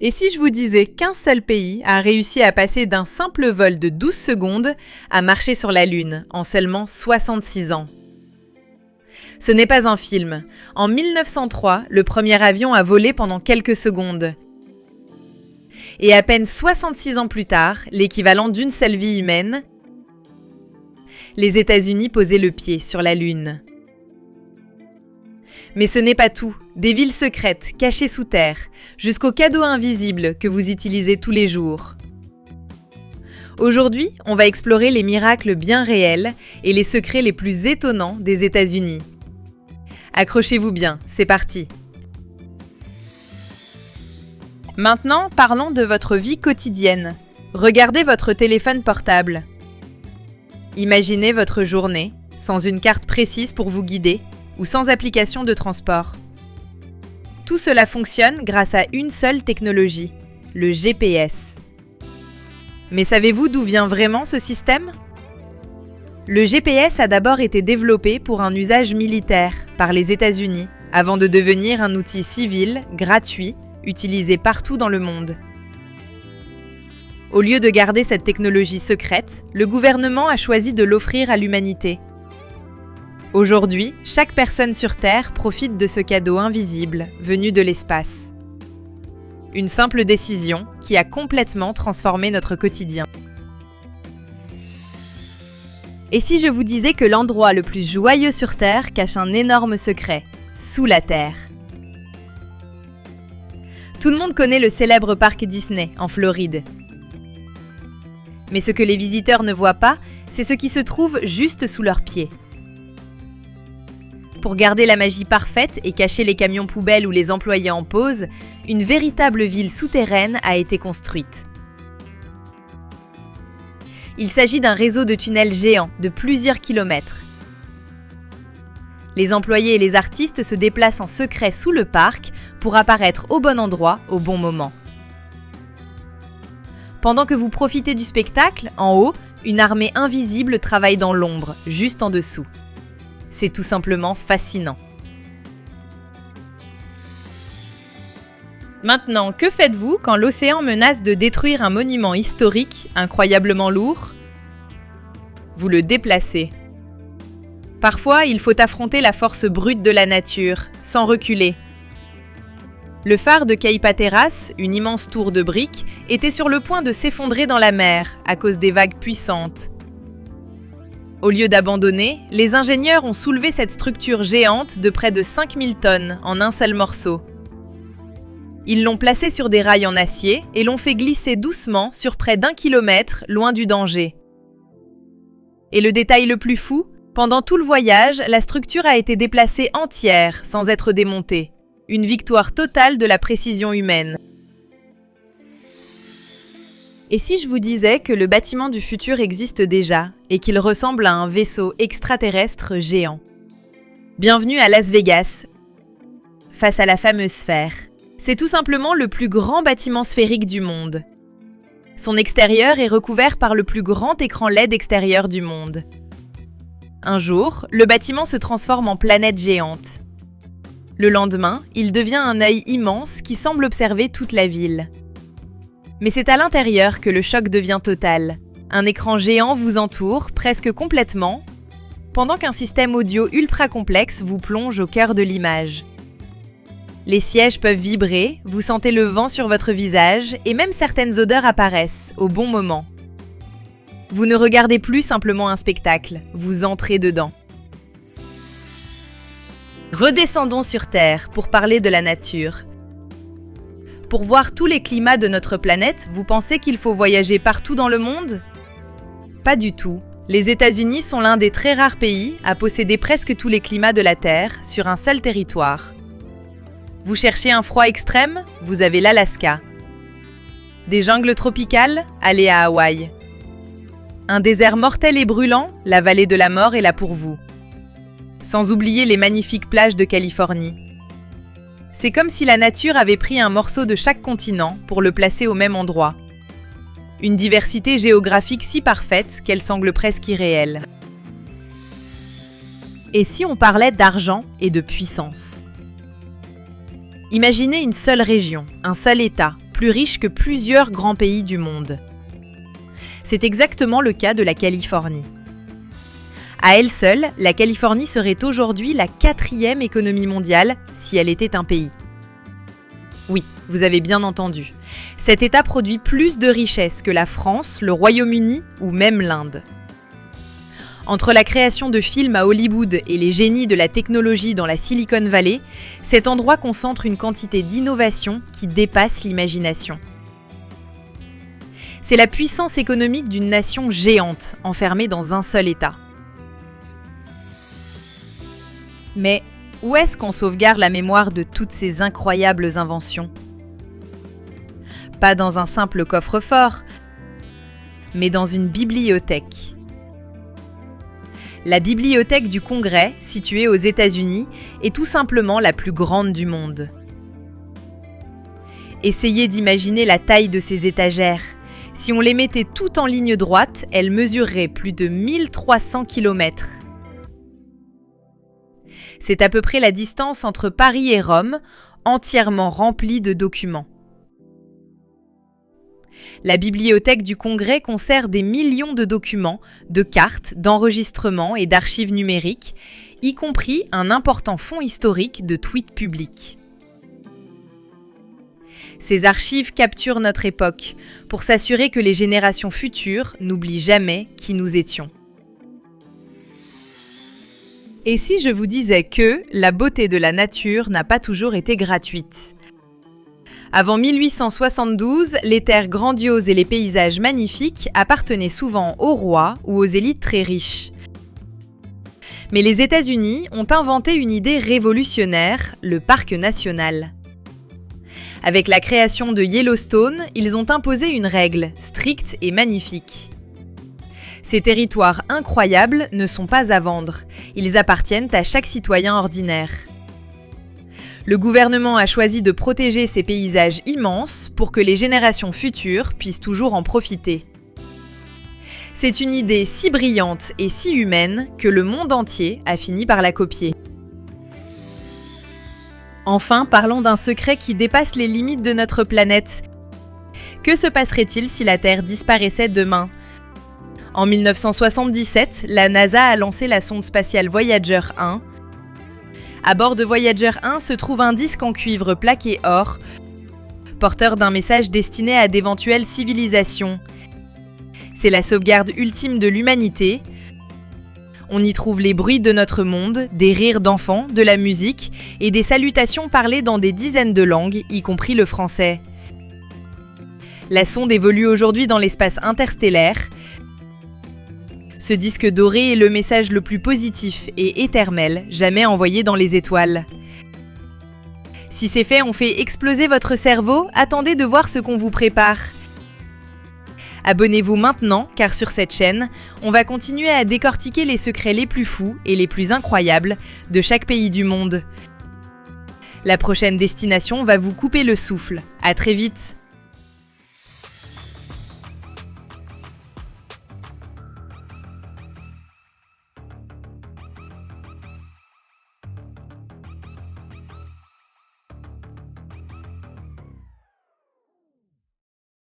Et si je vous disais qu'un seul pays a réussi à passer d'un simple vol de 12 secondes à marcher sur la Lune en seulement 66 ans? Ce n'est pas un film. En 1903, le premier avion a volé pendant quelques secondes. Et à peine 66 ans plus tard, l'équivalent d'une seule vie humaine, les États-Unis posaient le pied sur la Lune. Mais ce n'est pas tout. Des villes secrètes, cachées sous terre, jusqu'aux cadeaux invisibles que vous utilisez tous les jours. Aujourd'hui, on va explorer les miracles bien réels et les secrets les plus étonnants des États-Unis. Accrochez-vous bien, c'est parti! Maintenant, parlons de votre vie quotidienne. Regardez votre téléphone portable. Imaginez votre journée, sans une carte précise pour vous guider, ou sans application de transport. Tout cela fonctionne grâce à une seule technologie, le GPS. Mais savez-vous d'où vient vraiment ce système? Le GPS a d'abord été développé pour un usage militaire par les États-Unis, avant de devenir un outil civil, gratuit, utilisé partout dans le monde. Au lieu de garder cette technologie secrète, le gouvernement a choisi de l'offrir à l'humanité. Aujourd'hui, chaque personne sur Terre profite de ce cadeau invisible venu de l'espace. Une simple décision qui a complètement transformé notre quotidien. Et si je vous disais que l'endroit le plus joyeux sur Terre cache un énorme secret, sous la Terre? Tout le monde connaît le célèbre parc Disney en Floride. Mais ce que les visiteurs ne voient pas, c'est ce qui se trouve juste sous leurs pieds. Pour garder la magie parfaite et cacher les camions poubelles ou les employés en pause, une véritable ville souterraine a été construite. Il s'agit d'un réseau de tunnels géants de plusieurs kilomètres. Les employés et les artistes se déplacent en secret sous le parc pour apparaître au bon endroit au bon moment. Pendant que vous profitez du spectacle, en haut, une armée invisible travaille dans l'ombre, juste en dessous. C'est tout simplement fascinant. Maintenant, que faites-vous quand l'océan menace de détruire un monument historique incroyablement lourd? Vous le déplacez. Parfois, il faut affronter la force brute de la nature, sans reculer. Le phare de Cape Hatteras, une immense tour de briques, était sur le point de s'effondrer dans la mer à cause des vagues puissantes. Au lieu d'abandonner, les ingénieurs ont soulevé cette structure géante de près de 5000 tonnes en un seul morceau. Ils l'ont placée sur des rails en acier et l'ont fait glisser doucement sur près d'1 kilomètre loin du danger. Et le détail le plus fou, pendant tout le voyage, la structure a été déplacée entière sans être démontée. Une victoire totale de la précision humaine. Et si je vous disais que le bâtiment du futur existe déjà et qu'il ressemble à un vaisseau extraterrestre géant? Bienvenue à Las Vegas, face à la fameuse sphère. C'est tout simplement le plus grand bâtiment sphérique du monde. Son extérieur est recouvert par le plus grand écran LED extérieur du monde. Un jour, le bâtiment se transforme en planète géante. Le lendemain, il devient un œil immense qui semble observer toute la ville. Mais c'est à l'intérieur que le choc devient total. Un écran géant vous entoure presque complètement, pendant qu'un système audio ultra complexe vous plonge au cœur de l'image. Les sièges peuvent vibrer, vous sentez le vent sur votre visage et même certaines odeurs apparaissent au bon moment. Vous ne regardez plus simplement un spectacle, vous entrez dedans. Redescendons sur Terre pour parler de la nature. Pour voir tous les climats de notre planète, vous pensez qu'il faut voyager partout dans le monde? Pas du tout. Les États-Unis sont l'un des très rares pays à posséder presque tous les climats de la Terre sur un seul territoire. Vous cherchez un froid extrême? Vous avez l'Alaska. Des jungles tropicales? Allez à Hawaï. Un désert mortel et brûlant? La vallée de la mort est là pour vous. Sans oublier les magnifiques plages de Californie. C'est comme si la nature avait pris un morceau de chaque continent pour le placer au même endroit. Une diversité géographique si parfaite qu'elle semble presque irréelle. Et si on parlait d'argent et de puissance? Imaginez une seule région, un seul État, plus riche que plusieurs grands pays du monde. C'est exactement le cas de la Californie. À elle seule, la Californie serait aujourd'hui la 4e économie mondiale si elle était un pays. Oui, vous avez bien entendu. Cet État produit plus de richesses que la France, le Royaume-Uni ou même l'Inde. Entre la création de films à Hollywood et les génies de la technologie dans la Silicon Valley, cet endroit concentre une quantité d'innovation qui dépasse l'imagination. C'est la puissance économique d'une nation géante, enfermée dans un seul État. Mais où est-ce qu'on sauvegarde la mémoire de toutes ces incroyables inventions ? Pas dans un simple coffre-fort, mais dans une bibliothèque. La bibliothèque du Congrès, située aux États-Unis, est tout simplement la plus grande du monde. Essayez d'imaginer la taille de ces étagères. Si on les mettait toutes en ligne droite, elles mesureraient plus de 1300 km. C'est à peu près la distance entre Paris et Rome, entièrement remplie de documents. La bibliothèque du Congrès conserve des millions de documents, de cartes, d'enregistrements et d'archives numériques, y compris un important fonds historique de tweets publics. Ces archives capturent notre époque pour s'assurer que les générations futures n'oublient jamais qui nous étions. Et si je vous disais que la beauté de la nature n'a pas toujours été gratuite ? Avant 1872, les terres grandioses et les paysages magnifiques appartenaient souvent aux rois ou aux élites très riches. Mais les États-Unis ont inventé une idée révolutionnaire, le parc national. Avec la création de Yellowstone, ils ont imposé une règle stricte et magnifique. Ces territoires incroyables ne sont pas à vendre, ils appartiennent à chaque citoyen ordinaire. Le gouvernement a choisi de protéger ces paysages immenses pour que les générations futures puissent toujours en profiter. C'est une idée si brillante et si humaine que le monde entier a fini par la copier. Enfin, parlons d'un secret qui dépasse les limites de notre planète. Que se passerait-il si la Terre disparaissait demain ? En 1977, la NASA a lancé la sonde spatiale Voyager 1. À bord de Voyager 1 se trouve un disque en cuivre plaqué or, porteur d'un message destiné à d'éventuelles civilisations. C'est la sauvegarde ultime de l'humanité. On y trouve les bruits de notre monde, des rires d'enfants, de la musique et des salutations parlées dans des dizaines de langues, y compris le français. La sonde évolue aujourd'hui dans l'espace interstellaire. Ce disque doré est le message le plus positif et éternel jamais envoyé dans les étoiles. Si ces faits ont fait exploser votre cerveau, attendez de voir ce qu'on vous prépare. Abonnez-vous maintenant, car sur cette chaîne, on va continuer à décortiquer les secrets les plus fous et les plus incroyables de chaque pays du monde. La prochaine destination va vous couper le souffle. À très vite!